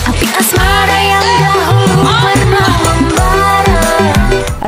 Api asmara yang dahulu pernah membara.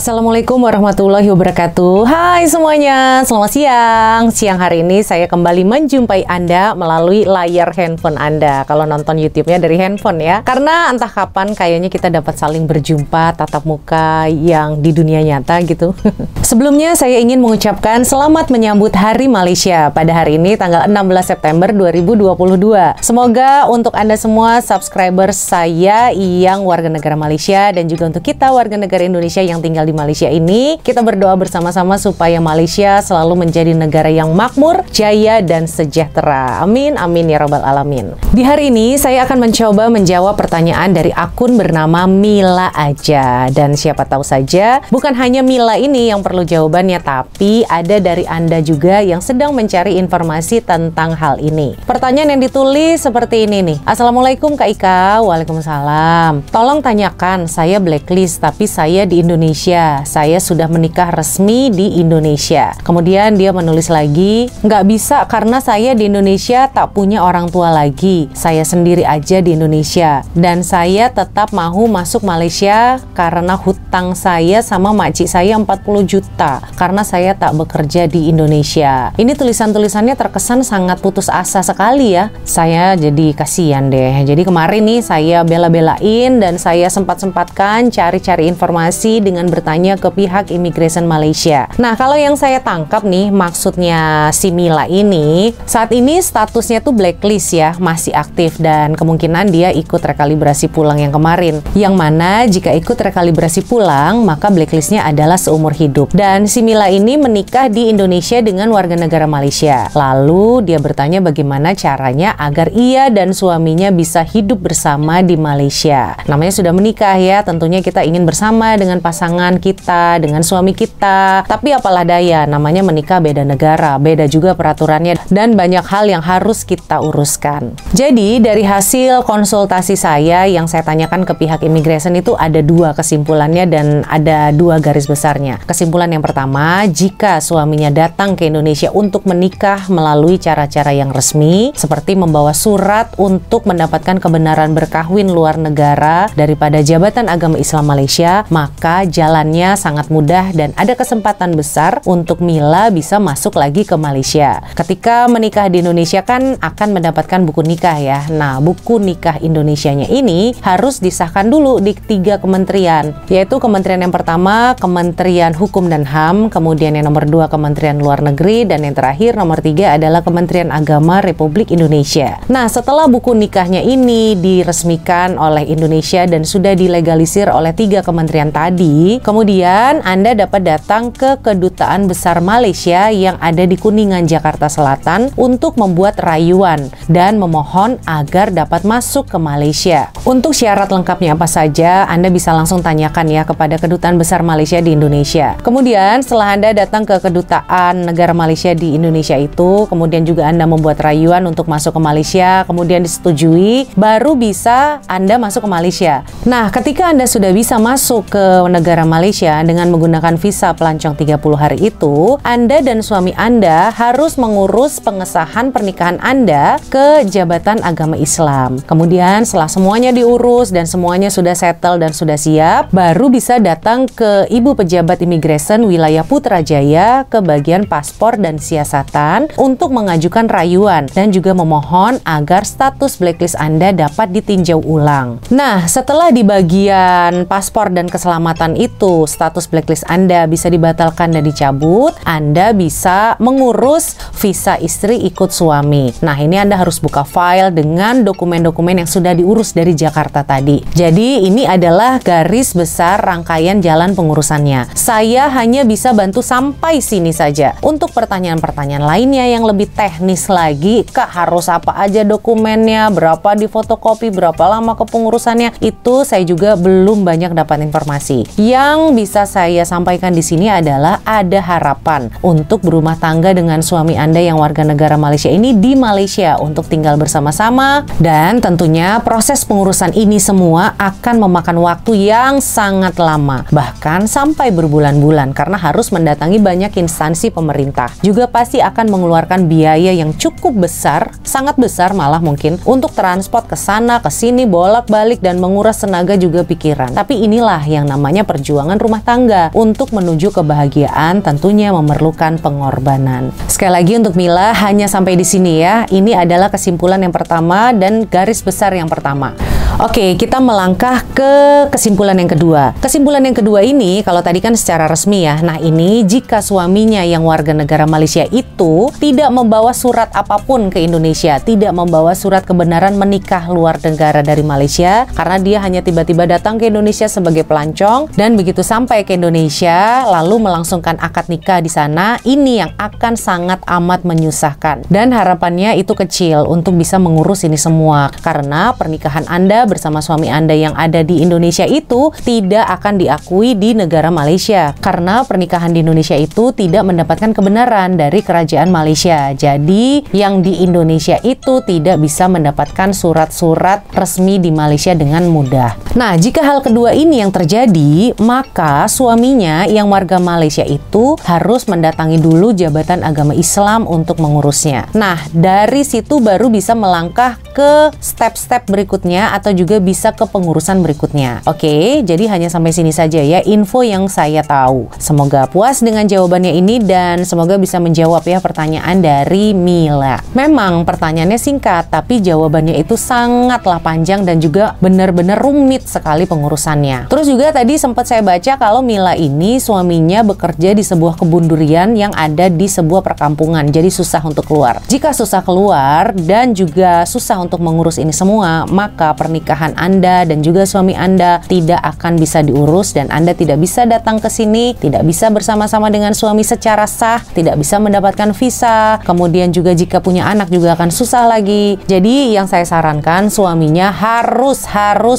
Assalamualaikum warahmatullahi wabarakatuh. Hai semuanya, selamat siang. Siang hari ini saya kembali menjumpai Anda melalui layar handphone Anda. Kalau nonton YouTube-nya dari handphone ya. Karena entah kapan kayaknya kita dapat saling berjumpa tatap muka yang di dunia nyata gitu. Sebelumnya saya ingin mengucapkan selamat menyambut Hari Malaysia pada hari ini tanggal 16 September 2022. Semoga untuk Anda semua subscribers saya yang warga negara Malaysia dan juga untuk kita warga negara Indonesia yang tinggal di Malaysia ini, kita berdoa bersama-sama supaya Malaysia selalu menjadi negara yang makmur, jaya, dan sejahtera. Amin, amin ya rabbal alamin. Di hari ini saya akan mencoba menjawab pertanyaan dari akun bernama Mila aja. Dan siapa tahu saja, bukan hanya Mila ini yang perlu jawabannya, tapi ada dari Anda juga yang sedang mencari informasi tentang hal ini. Pertanyaan yang ditulis seperti ini nih. Assalamualaikum Kak Ika. Waalaikumsalam. Tolong tanyakan, saya blacklist tapi saya di Indonesia. Saya sudah menikah resmi di Indonesia. Kemudian dia menulis lagi, nggak bisa karena saya di Indonesia tak punya orang tua lagi. Saya sendiri aja di Indonesia. Dan saya tetap mau masuk Malaysia karena hutang saya sama makcik saya 40 juta. Karena saya tak bekerja di Indonesia. Ini tulisan-tulisannya terkesan sangat putus asa sekali ya. Saya jadi kasihan deh. Jadi kemarin nih saya bela-belain dan saya sempat-sempatkan cari-cari informasi dengan bertanya ke pihak Immigration Malaysia. Nah, kalau yang saya tangkap nih, maksudnya si Mila ini saat ini statusnya tuh blacklist ya, masih aktif dan kemungkinan dia ikut rekalibrasi pulang yang kemarin. Yang mana jika ikut rekalibrasi pulang, maka blacklistnya adalah seumur hidup. Dan si Mila ini menikah di Indonesia dengan warga negara Malaysia. Lalu dia bertanya bagaimana caranya agar ia dan suaminya bisa hidup bersama di Malaysia. Namanya sudah menikah ya, tentunya kita ingin bersama dengan pasangan kita, dengan suami kita. Tapi apalah daya, namanya menikah beda negara, beda juga peraturannya, dan banyak hal yang harus kita uruskan. Jadi dari hasil konsultasi saya yang saya tanyakan ke pihak Immigration itu ada dua kesimpulannya dan ada dua garis besarnya. Kesimpulan yang pertama, jika suaminya datang ke Indonesia untuk menikah melalui cara-cara yang resmi, seperti membawa surat untuk mendapatkan kebenaran berkahwin luar negara daripada Jabatan Agama Islam Malaysia, maka jalannya sangat mudah dan ada kesempatan besar untuk Mila bisa masuk lagi ke Malaysia. Ketika menikah di Indonesia kan akan mendapatkan buku nikah ya. Nah, buku nikah Indonesianya ini harus disahkan dulu di 3 kementerian, yaitu kementerian yang pertama Kementerian Hukum dan HAM, kemudian yang nomor 2 Kementerian Luar Negeri, dan yang terakhir nomor 3 adalah Kementerian Agama Republik Indonesia. Nah, setelah buku nikahnya ini diresmikan oleh Indonesia dan sudah dilegalisir oleh 3 kementerian tadi, kemudian Anda dapat datang ke Kedutaan Besar Malaysia yang ada di Kuningan, Jakarta Selatan untuk membuat rayuan dan memohon agar dapat masuk ke Malaysia. Untuk syarat lengkapnya apa saja, Anda bisa langsung tanyakan ya kepada Kedutaan Besar Malaysia di Indonesia. Kemudian setelah Anda datang ke Kedutaan Negara Malaysia di Indonesia itu, kemudian juga Anda membuat rayuan untuk masuk ke Malaysia, kemudian disetujui, baru bisa Anda masuk ke Malaysia. Nah, ketika Anda sudah bisa masuk ke negara Malaysia dengan menggunakan visa pelancong 30 hari itu, Anda dan suami Anda harus mengurus pengesahan pernikahan Anda ke Jabatan Agama Islam. Kemudian setelah semuanya diurus dan semuanya sudah settle dan sudah siap, baru bisa datang ke Ibu Pejabat Immigration Wilayah Putrajaya ke bagian paspor dan siasatan untuk mengajukan rayuan dan juga memohon agar status blacklist Anda dapat ditinjau ulang. Nah, setelah di bagian paspor dan keselamatan itu status blacklist Anda bisa dibatalkan dan dicabut, Anda bisa mengurus visa istri ikut suami. Nah, ini Anda harus buka file dengan dokumen-dokumen yang sudah diurus dari Jakarta tadi. Jadi ini adalah garis besar rangkaian jalan pengurusannya. Saya hanya bisa bantu sampai sini saja. Untuk pertanyaan-pertanyaan lainnya yang lebih teknis lagi, Kak harus apa aja dokumennya, berapa di fotokopi, berapa lama kepengurusannya, itu saya juga belum banyak dapat informasi. Yang yang bisa saya sampaikan di sini adalah ada harapan untuk berumah tangga dengan suami Anda yang warga negara Malaysia ini di Malaysia untuk tinggal bersama-sama, dan tentunya proses pengurusan ini semua akan memakan waktu yang sangat lama, bahkan sampai berbulan-bulan karena harus mendatangi banyak instansi pemerintah. Juga pasti akan mengeluarkan biaya yang cukup besar, sangat besar malah mungkin, untuk transport ke sana ke sini bolak-balik dan menguras tenaga juga pikiran. Tapi inilah yang namanya perjuangan rumah tangga. Untuk menuju kebahagiaan tentunya memerlukan pengorbanan. Sekali lagi untuk Mila hanya sampai di sini ya. Ini adalah kesimpulan yang pertama dan garis besar yang pertama. Oke, kita melangkah ke kesimpulan yang kedua. Kesimpulan yang kedua ini, kalau tadi kan secara resmi ya. Nah ini, jika suaminya yang warga negara Malaysia itu tidak membawa surat apapun ke Indonesia, tidak membawa surat kebenaran menikah luar negara dari Malaysia, karena dia hanya tiba-tiba datang ke Indonesia sebagai pelancong, dan begitu sampai ke Indonesia, lalu melangsungkan akad nikah di sana, ini yang akan sangat amat menyusahkan. Dan harapannya itu kecil untuk bisa mengurus ini semua, karena pernikahan Anda bersama suami Anda yang ada di Indonesia itu tidak akan diakui di negara Malaysia, karena pernikahan di Indonesia itu tidak mendapatkan kebenaran dari kerajaan Malaysia. Jadi yang di Indonesia itu tidak bisa mendapatkan surat-surat resmi di Malaysia dengan mudah. Nah, jika hal kedua ini yang terjadi, maka suaminya yang warga Malaysia itu harus mendatangi dulu Jabatan Agama Islam untuk mengurusnya. Nah, dari situ baru bisa melangkah ke step-step berikutnya atau juga bisa ke pengurusan berikutnya. Oke, jadi hanya sampai sini saja ya info yang saya tahu. Semoga puas dengan jawabannya ini dan semoga bisa menjawab ya pertanyaan dari Mila. Memang pertanyaannya singkat, tapi jawabannya itu sangatlah panjang dan juga benar-benar rumit sekali pengurusannya. Terus juga tadi sempat saya baca kalau Mila ini suaminya bekerja di sebuah kebun durian yang ada di sebuah perkampungan, jadi susah untuk keluar. Jika susah keluar dan juga susah untuk mengurus ini semua, maka pernikahan Anda dan juga suami Anda tidak akan bisa diurus dan Anda tidak bisa datang ke sini, tidak bisa bersama-sama dengan suami secara sah, tidak bisa mendapatkan visa, kemudian juga jika punya anak juga akan susah lagi. Jadi yang saya sarankan, suaminya harus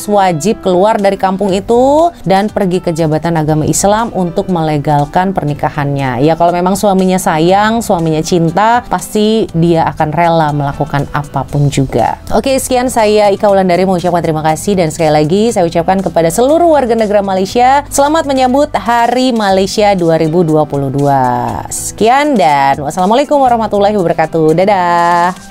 wajib keluar dari kampung itu dan pergi ke Jabatan Agama Islam untuk melegalkan pernikahannya. Ya kalau memang suaminya sayang, suaminya cinta, pasti dia akan rela melakukan apapun juga. Oke, sekian saya Ika Wulandari mengucapkan terima kasih dan sekali lagi saya ucapkan kepada seluruh warga negara Malaysia, selamat menyambut Hari Malaysia 2022. Sekian dan wassalamualaikum warahmatullahi wabarakatuh. Dadah.